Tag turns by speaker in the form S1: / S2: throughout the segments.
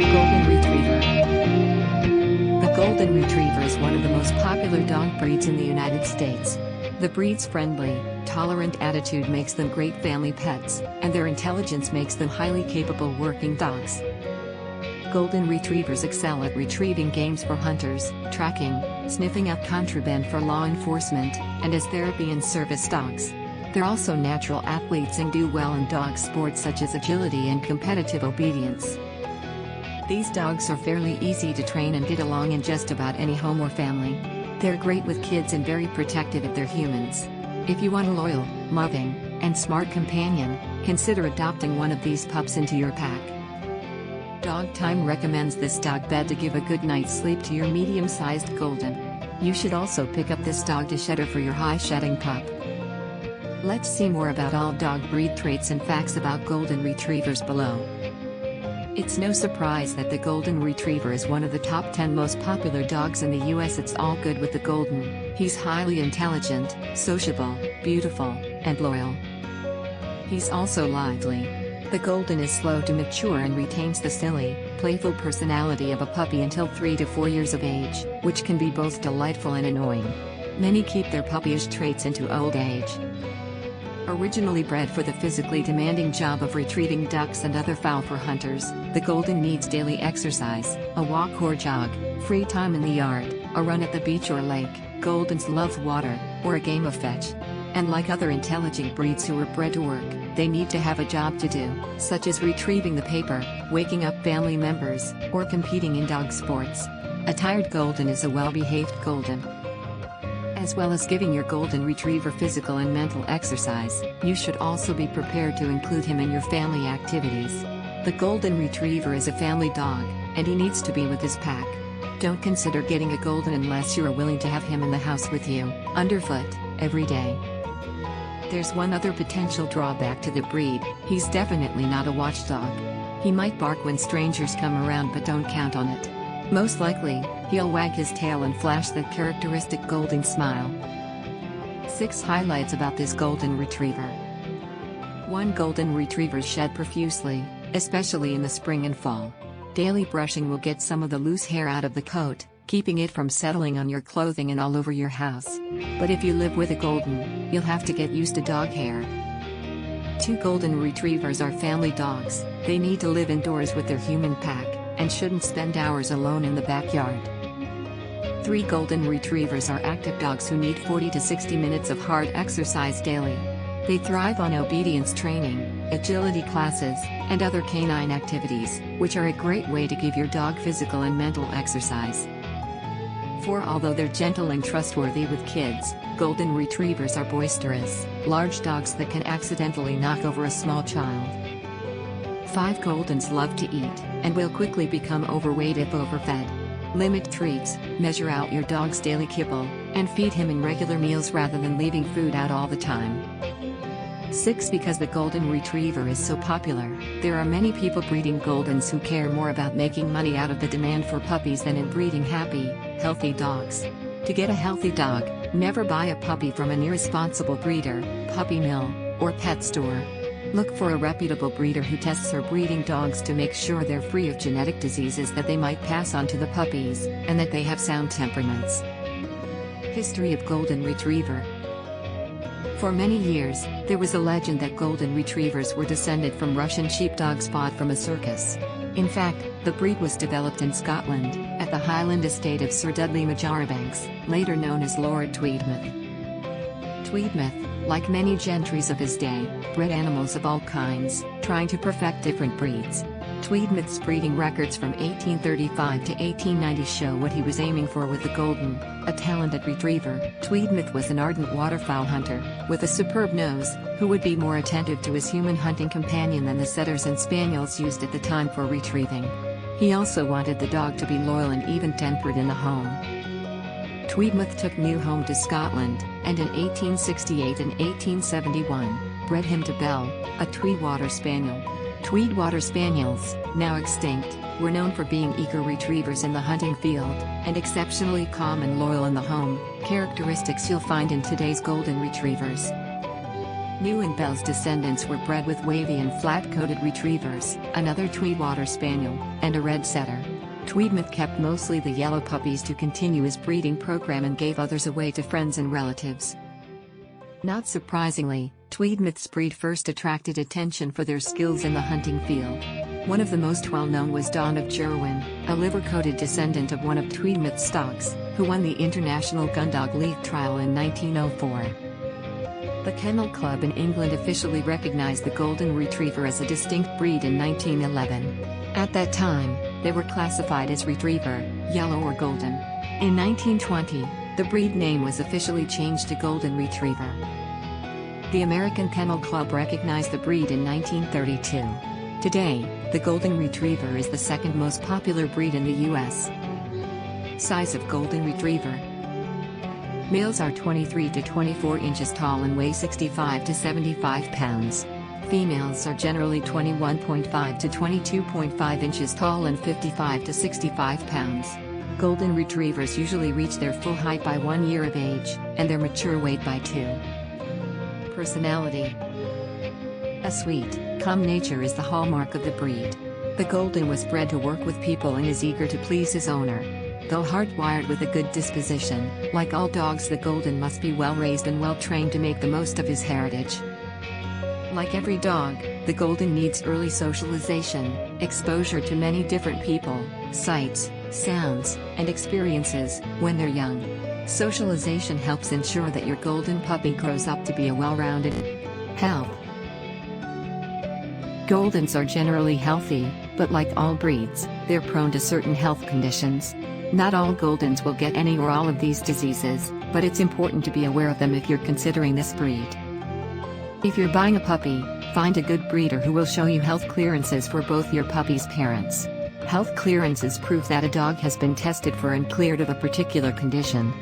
S1: Golden Retriever. The Golden Retriever is one of the most popular dog breeds in the United States. The breed's friendly, tolerant attitude makes them great family pets, and their intelligence makes them highly capable working dogs. Golden Retrievers excel at retrieving games for hunters, tracking, sniffing out contraband for law enforcement, and as therapy and service dogs. They're also natural athletes and do well in dog sports such as agility and competitive obedience. These dogs are fairly easy to train and get along in just about any home or family. They're great with kids and very protective of their humans. If you want a loyal, loving, and smart companion, consider adopting one of these pups into your pack. Dog Time recommends this dog bed to give a good night's sleep to your medium-sized golden. You should also pick up this dog to shedder for your high-shedding pup. Let's see more about all dog breed traits and facts about Golden Retrievers below. It's no surprise that the Golden Retriever is one of the top 10 most popular dogs in the US. It's all good with the Golden. He's highly intelligent, sociable, beautiful, and loyal. He's also lively. The Golden is slow to mature and retains the silly, playful personality of a puppy until 3 to 4 years of age, which can be both delightful and annoying. Many keep their puppyish traits into old age. Originally bred for the physically demanding job of retrieving ducks and other fowl for hunters, the Golden needs daily exercise, a walk or jog, free time in the yard, a run at the beach or lake. Goldens love water, or a game of fetch. And like other intelligent breeds who are bred to work, they need to have a job to do, such as retrieving the paper, waking up family members, or competing in dog sports. A tired Golden is a well-behaved Golden. As well as giving your Golden Retriever physical and mental exercise, you should also be prepared to include him in your family activities. The Golden Retriever is a family dog, and he needs to be with his pack. Don't consider getting a Golden unless you are willing to have him in the house with you, underfoot, every day. There's one other potential drawback to the breed: he's definitely not a watchdog. He might bark when strangers come around, but don't count on it. Most likely, he'll wag his tail and flash that characteristic Golden smile. 6 highlights about this Golden Retriever. 1. Golden Retrievers shed profusely, especially in the spring and fall. Daily brushing will get some of the loose hair out of the coat, keeping it from settling on your clothing and all over your house. But if you live with a Golden, you'll have to get used to dog hair. 2. Golden Retrievers are family dogs. They need to live indoors with their human pack, and shouldn't spend hours alone in the backyard. 3. Golden Retrievers are active dogs who need 40 to 60 minutes of hard exercise daily. They thrive on obedience training, agility classes, and other canine activities, which are a great way to give your dog physical and mental exercise. 4. Although they're gentle and trustworthy with kids, Golden Retrievers are boisterous, large dogs that can accidentally knock over a small child. 5. Goldens love to eat, and will quickly become overweight if overfed. Limit treats, measure out your dog's daily kibble, and feed him in regular meals rather than leaving food out all the time. 6. Because the Golden Retriever is so popular, there are many people breeding Goldens who care more about making money out of the demand for puppies than in breeding happy, healthy dogs. To get a healthy dog, never buy a puppy from an irresponsible breeder, puppy mill, or pet store. Look for a reputable breeder who tests her breeding dogs to make sure they're free of genetic diseases that they might pass on to the puppies, and that they have sound temperaments. History of Golden Retriever. For many years, there was a legend that Golden Retrievers were descended from Russian sheepdogs bought from a circus. In fact, the breed was developed in Scotland, at the Highland estate of Sir Dudley Marjoribanks, later known as Lord Tweedmouth. Tweedmouth, like many gentries of his day, bred animals of all kinds, trying to perfect different breeds. Tweedmouth's breeding records from 1835 to 1890 show what he was aiming for with the Golden, a talented retriever. Tweedmouth was an ardent waterfowl hunter, with a superb nose, who would be more attentive to his human hunting companion than the setters and spaniels used at the time for retrieving. He also wanted the dog to be loyal and even-tempered in the home. Tweedmouth took new home to Scotland, and in 1868 and 1871, bred him to Belle, a Tweed Water Spaniel. Tweed Water Spaniels, now extinct, were known for being eager retrievers in the hunting field, and exceptionally calm and loyal in the home, characteristics you'll find in today's Golden Retrievers. New and Bell's descendants were bred with wavy and flat-coated retrievers, another Tweed Water Spaniel, and a red setter. Tweedmouth kept mostly the yellow puppies to continue his breeding program and gave others away to friends and relatives. Not surprisingly, Tweedmouth's breed first attracted attention for their skills in the hunting field. One of the most well-known was Dawn of Jerwin, a liver-coated descendant of one of Tweedmouth's stocks, who won the International Gundog League trial in 1904. The Kennel Club in England officially recognized the Golden Retriever as a distinct breed in 1911. At that time, they were classified as Retriever, Yellow or Golden. In 1920, the breed name was officially changed to Golden Retriever. The American Kennel Club recognized the breed in 1932. Today, the Golden Retriever is the second most popular breed in the U.S. Size of Golden Retriever. Males are 23 to 24 inches tall and weigh 65 to 75 pounds. Females are generally 21.5 to 22.5 inches tall and 55 to 65 pounds. Golden Retrievers usually reach their full height by 1 year of age, and their mature weight by 2. Personality. A sweet, calm nature is the hallmark of the breed. The Golden was bred to work with people and is eager to please his owner. Though hardwired with a good disposition, like all dogs, the Golden must be well raised and well trained to make the most of his heritage. Like every dog, the Golden needs early socialization, exposure to many different people, sights, sounds, and experiences when they're young. Socialization helps ensure that your Golden puppy grows up to be a well-rounded help. Goldens are generally healthy, but like all breeds, they're prone to certain health conditions. Not all Goldens will get any or all of these diseases, but it's important to be aware of them if you're considering this breed. If you're buying a puppy, find a good breeder who will show you health clearances for both your puppy's parents. Health clearances prove that a dog has been tested for and cleared of a particular condition.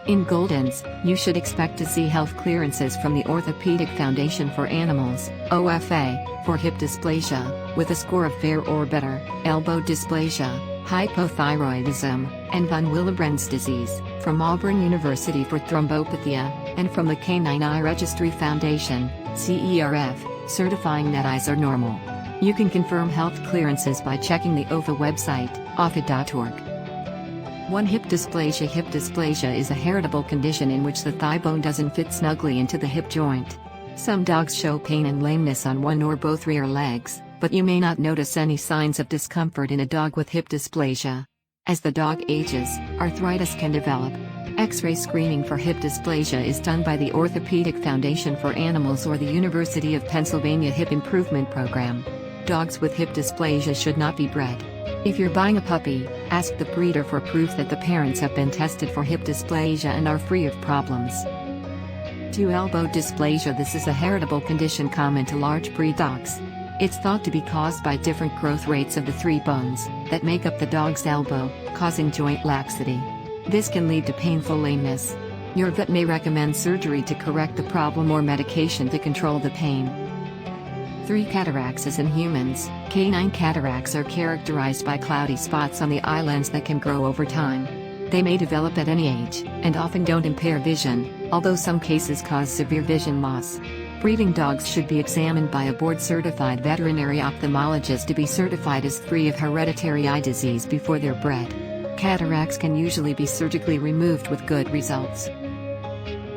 S1: In Goldens, you should expect to see health clearances from the Orthopedic Foundation for Animals, OFA, for hip dysplasia, with a score of fair or better, elbow dysplasia, hypothyroidism, and von Willebrand's disease, from Auburn University for thrombopathia, and from the Canine Eye Registry Foundation, CERF, certifying that eyes are normal. You can confirm health clearances by checking the OFA website, ofa.org. 1. Hip dysplasia. Hip dysplasia is a heritable condition in which the thigh bone doesn't fit snugly into the hip joint. Some dogs show pain and lameness on one or both rear legs, but you may not notice any signs of discomfort in a dog with hip dysplasia. As the dog ages, arthritis can develop. X-ray screening for hip dysplasia is done by the Orthopedic Foundation for Animals or the University of Pennsylvania Hip Improvement Program. Dogs with hip dysplasia should not be bred. If you're buying a puppy, ask the breeder for proof that the parents have been tested for hip dysplasia and are free of problems. 2. Elbow dysplasia. This is a heritable condition common to large breed dogs. It's thought to be caused by different growth rates of the 3 bones that make up the dog's elbow, causing joint laxity. This can lead to painful lameness. Your vet may recommend surgery to correct the problem or medication to control the pain. 3. Cataracts. As in humans, canine cataracts are characterized by cloudy spots on the eyelids that can grow over time. They may develop at any age, and often don't impair vision, although some cases cause severe vision loss. Breeding dogs should be examined by a board-certified veterinary ophthalmologist to be certified as free of hereditary eye disease before they're bred. Cataracts can usually be surgically removed with good results.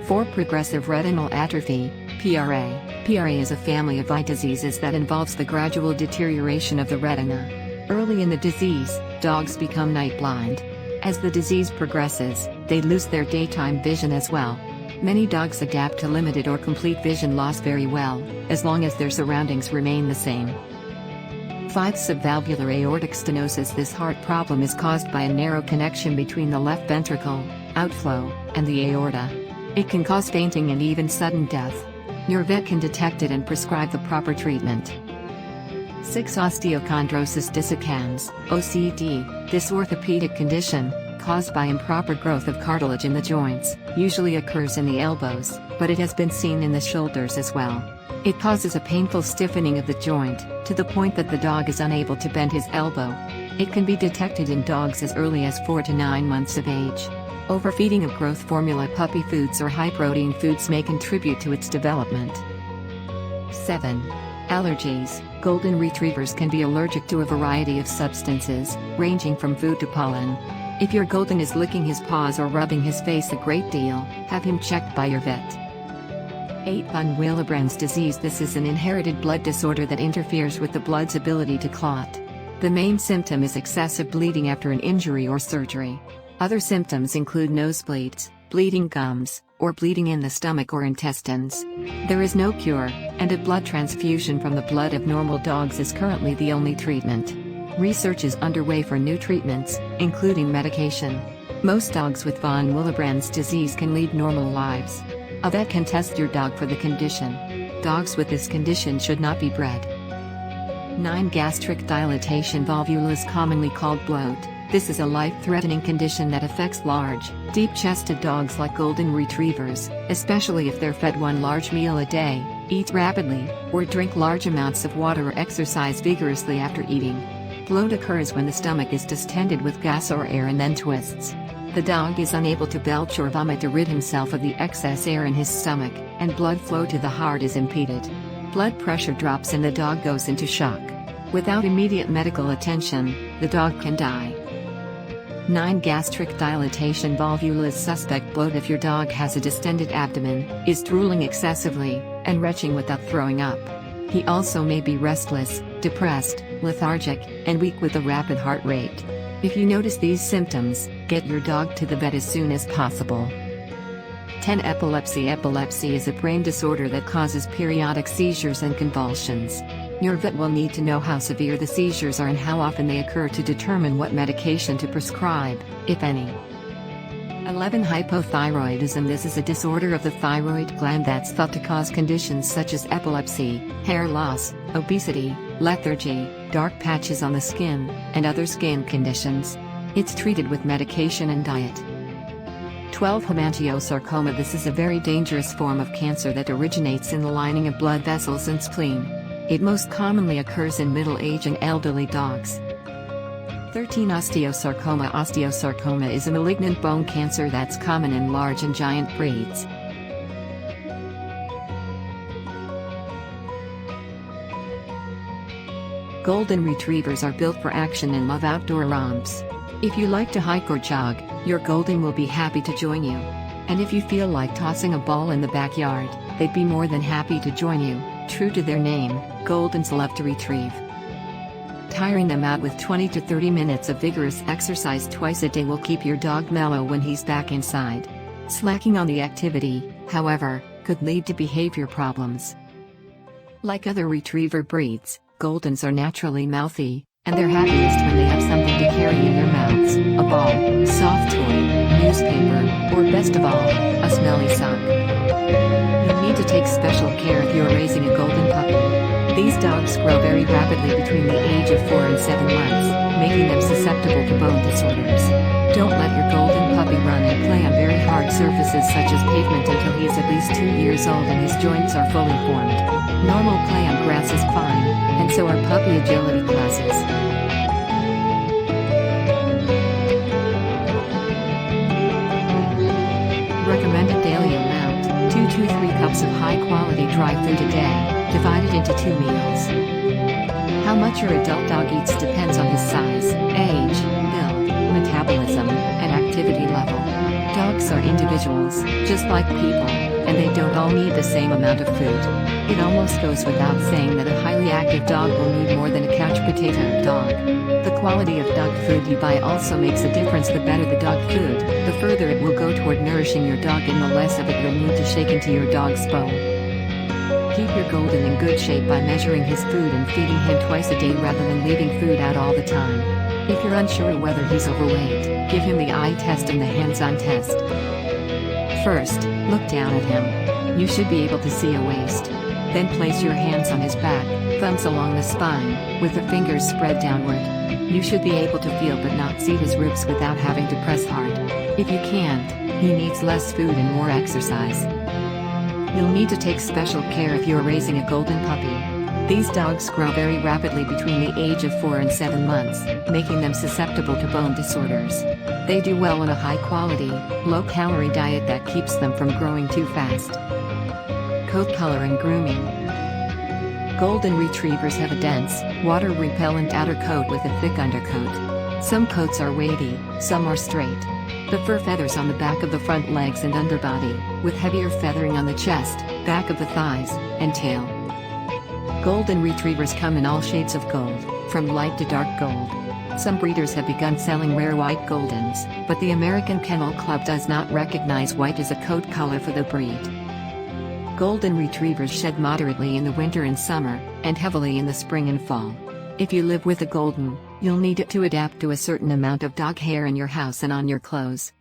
S1: 4. Progressive retinal atrophy, PRA. PRA is a family of eye diseases that involves the gradual deterioration of the retina. Early in the disease, dogs become night blind. As the disease progresses, they lose their daytime vision as well. Many dogs adapt to limited or complete vision loss very well, as long as their surroundings remain the same. 5. Subvalvular aortic stenosis. This heart problem is caused by a narrow connection between the left ventricle, outflow, and the aorta. It can cause fainting and even sudden death. Your vet can detect it and prescribe the proper treatment. 6. Osteochondrosis dissecans, OCD. This orthopedic condition, caused by improper growth of cartilage in the joints, usually occurs in the elbows, but it has been seen in the shoulders as well. It causes a painful stiffening of the joint, to the point that the dog is unable to bend his elbow. It can be detected in dogs as early as 4 to 9 months of age. Overfeeding of growth formula puppy foods or high-protein foods may contribute to its development. 7. Allergies. Golden retrievers can be allergic to a variety of substances, ranging from food to pollen. If your golden is licking his paws or rubbing his face a great deal, have him checked by your vet. 8. Von-Willebrand's disease. This is an inherited blood disorder that interferes with the blood's ability to clot. The main symptom is excessive bleeding after an injury or surgery. Other symptoms include nosebleeds, bleeding gums, or bleeding in the stomach or intestines. There is no cure, and a blood transfusion from the blood of normal dogs is currently the only treatment. Research is underway for new treatments, including medication. Most dogs with von Willebrand's disease can lead normal lives. A vet can test your dog for the condition. Dogs with this condition should not be bred. 9. Gastric dilatation. Volvulus, commonly called bloat. This is a life-threatening condition that affects large, deep-chested dogs like golden retrievers, especially if they're fed one large meal a day, eat rapidly, or drink large amounts of water or exercise vigorously after eating. Bloat occurs when the stomach is distended with gas or air and then twists. The dog is unable to belch or vomit to rid himself of the excess air in his stomach, and blood flow to the heart is impeded. Blood pressure drops and the dog goes into shock. Without immediate medical attention, the dog can die. 9. Gastric dilatation. Volvulus, suspect bloat. If your dog has a distended abdomen, is drooling excessively, and retching without throwing up. He also may be restless, depressed, lethargic, and weak with a rapid heart rate. If you notice these symptoms, get your dog to the vet as soon as possible. 10. Epilepsy. Epilepsy is a brain disorder that causes periodic seizures and convulsions. Your vet will need to know how severe the seizures are and how often they occur to determine what medication to prescribe, if any. 11. Hypothyroidism. This is a disorder of the thyroid gland that's thought to cause conditions such as epilepsy, hair loss, obesity, lethargy, dark patches on the skin, and other skin conditions. It's treated with medication and diet. 12. Hemangiosarcoma. This is a very dangerous form of cancer that originates in the lining of blood vessels and spleen. It most commonly occurs in middle-aged and elderly dogs. 13. Osteosarcoma. Osteosarcoma is a malignant bone cancer that's common in large and giant breeds. Golden retrievers are built for action and love outdoor romps. If you like to hike or jog, your golden will be happy to join you. And if you feel like tossing a ball in the backyard, they'd be more than happy to join you. True to their name, Goldens love to retrieve. Tiring them out with 20 to 30 minutes of vigorous exercise twice a day will keep your dog mellow when he's back inside. Slacking on the activity, however, could lead to behavior problems. Like other retriever breeds, Goldens are naturally mouthy, and they're happiest when they have something to carry in their mouths: a ball, soft toy, newspaper, or best of all, a smelly sock. You'll need to take special care if you're raising a golden puppy. These dogs grow very rapidly between the age of 4 and 7 months, making them susceptible to bone disorders. Don't let your golden puppy run and play on very hard surfaces such as pavement until he is at least 2 years old and his joints are fully formed. Normal play on grass is fine, and so are puppy agility classes. Recommended daily amount: 2 to 3 cups of high-quality dry food a day, divided into 2 meals. How much your adult dog eats depends on his size, age, build, metabolism, and activity level. Dogs are individuals, just like people, and they don't all need the same amount of food. It almost goes without saying that a highly active dog will need more than a couch potato dog. The quality of dog food you buy also makes a difference. The better the dog food, the further it will go toward nourishing your dog, and the less of it you'll need to shake into your dog's bowl. Keep your golden in good shape by measuring his food and feeding him twice a day rather than leaving food out all the time. If you're unsure whether he's overweight, give him the eye test and the hands-on test. First, look down at him. You should be able to see a waist. Then place your hands on his back, thumbs along the spine, with the fingers spread downward. You should be able to feel but not see his ribs without having to press hard. If you can't, he needs less food and more exercise. You'll need to take special care if you're raising a golden puppy. These dogs grow very rapidly between the age of 4 and 7 months, making them susceptible to bone disorders. They do well on a high-quality, low-calorie diet that keeps them from growing too fast. Coat color and grooming. Golden Retrievers have a dense, water-repellent outer coat with a thick undercoat. Some coats are wavy, some are straight. The fur feathers on the back of the front legs and underbody, with heavier feathering on the chest, back of the thighs, and tail. Golden Retrievers come in all shades of gold, from light to dark gold. Some breeders have begun selling rare white Goldens, but the American Kennel Club does not recognize white as a coat color for the breed. Golden Retrievers shed moderately in the winter and summer, and heavily in the spring and fall. If you live with a Golden, you'll need it to adapt to a certain amount of dog hair in your house and on your clothes.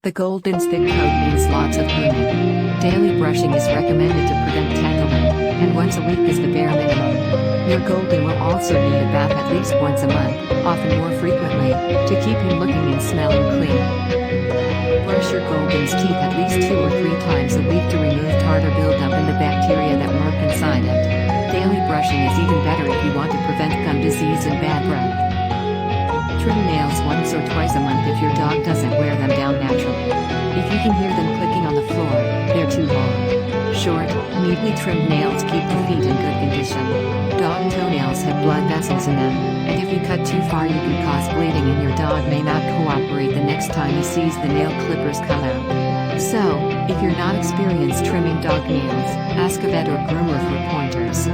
S1: The Golden's thick coat means lots of grooming. Daily brushing is recommended to prevent tangling, and once a week is the bare minimum. Your Golden will also need a bath at least once a month, often more frequently, to keep him looking and smelling clean. Brush your Golden's teeth at least 2 or 3 times a week to remove tartar buildup and the bacteria that lurk inside it. Daily brushing is even better if you want to prevent gum disease and bad breath. Trim nails once or twice a month if your dog doesn't wear them down naturally. If you can hear them clicking on the floor, they're too long. Short, neatly trimmed nails keep the feet in good condition. Dog toenails have blood vessels in them, and if you cut too far you can cause bleeding and your dog may not cooperate the next time he sees the nail clippers come out. So, if you're not experienced trimming dog nails, ask a vet or groomer for pointers.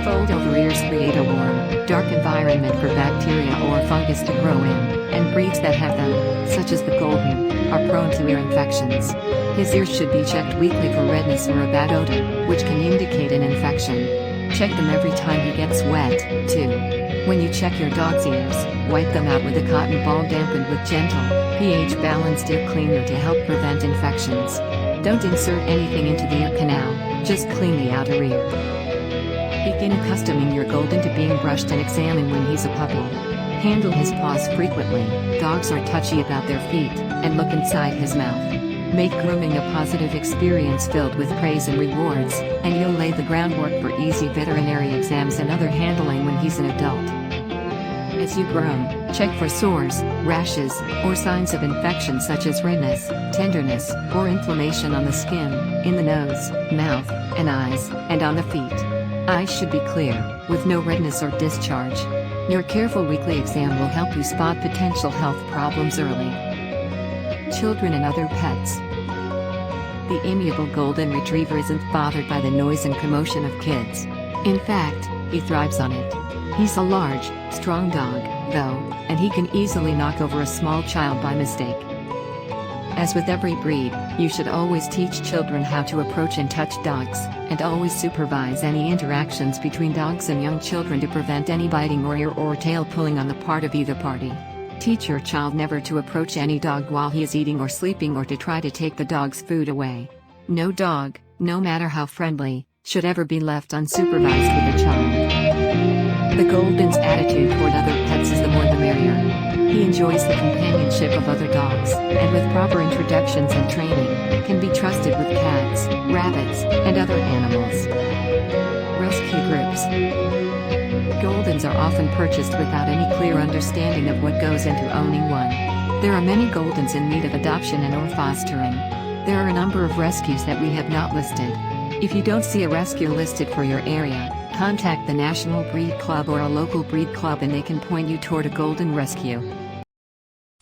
S1: Fold-over ears create a warm, dark environment for bacteria or fungus to grow in, and breeds that have them, such as the Golden, are prone to ear infections. His ears should be checked weekly for redness or a bad odor, which can indicate an infection. Check them every time he gets wet, too. When you check your dog's ears, wipe them out with a cotton ball dampened with gentle, pH-balanced ear cleaner to help prevent infections. Don't insert anything into the ear canal, just clean the outer ear. Begin accustoming your Golden to being brushed and examined when he's a puppy. Handle his paws frequently. Dogs are touchy about their feet, and look inside his mouth. Make grooming a positive experience filled with praise and rewards, and you'll lay the groundwork for easy veterinary exams and other handling when he's an adult. As you groom, check for sores, rashes, or signs of infection such as redness, tenderness, or inflammation on the skin, in the nose, mouth, and eyes, and on the feet. Eyes should be clear, with no redness or discharge. Your careful weekly exam will help you spot potential health problems early. Children and other pets. The amiable Golden Retriever isn't bothered by the noise and commotion of kids. In fact, he thrives on it. He's a large, strong dog, though, and he can easily knock over a small child by mistake. As with every breed, you should always teach children how to approach and touch dogs, and always supervise any interactions between dogs and young children to prevent any biting or ear or tail pulling on the part of either party. Teach your child never to approach any dog while he is eating or sleeping or to try to take the dog's food away. No dog, no matter how friendly, should ever be left unsupervised with a child. The Golden's attitude toward other pets is the more the merrier. He enjoys the companionship of other dogs, and with proper introductions and training, can be trusted with cats, rabbits, and other animals. Rescue groups. Goldens are often purchased without any clear understanding of what goes into owning one. There are many Goldens in need of adoption and or fostering. There are a number of rescues that we have not listed. If you don't see a rescue listed for your area, contact the National Breed Club or a local breed club and they can point you toward a Golden rescue.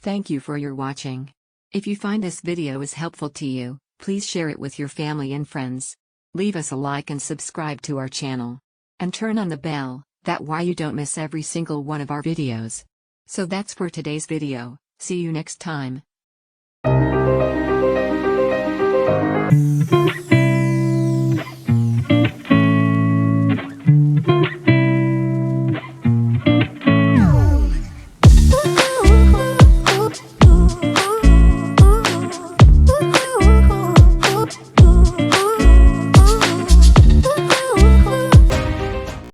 S1: Thank you for your watching. If you find this video is helpful to you, please share it with your family and friends. Leave us a like and subscribe to our channel. And turn on the bell, that way you don't miss every single one of our videos. So that's for today's video. See you next time.